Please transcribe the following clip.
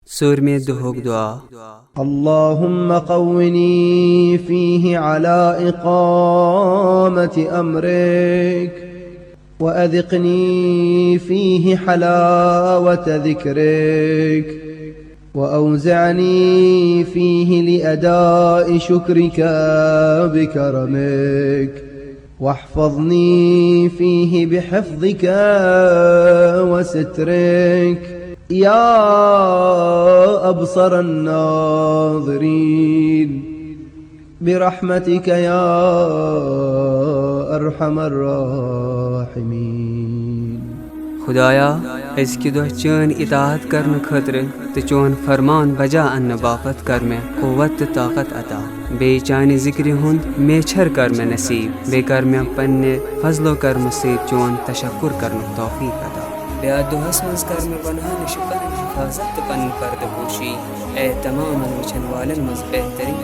سور में दुहोक दुआ। اللهم قوني فيه على إقامة أمرك، وأذقني فيه حلاوة ذكرك، وأوزعني فيه لأداء شكرك بكرمك، واحفظني فيه بحفظك وسترك يا أبصر الناظرين، برحمتك يا أرحم الراحمين. खुदाया इसकी दुआ चोन इताअत करने खतर तो चोन फरमान बजा अन्न बापत कर में कुव्वत ताकत अता बे चाने जिक्र हुंद मेछर कर में नसीब बे कर में पन्ने फजलो कर से चोन तशक्कुर करने तौफीक अता बे दुहस मज कर में पनाह निशपन हिफाजत पन पर्द पोशी ए तमाम वचन वालन मज बेहतरीन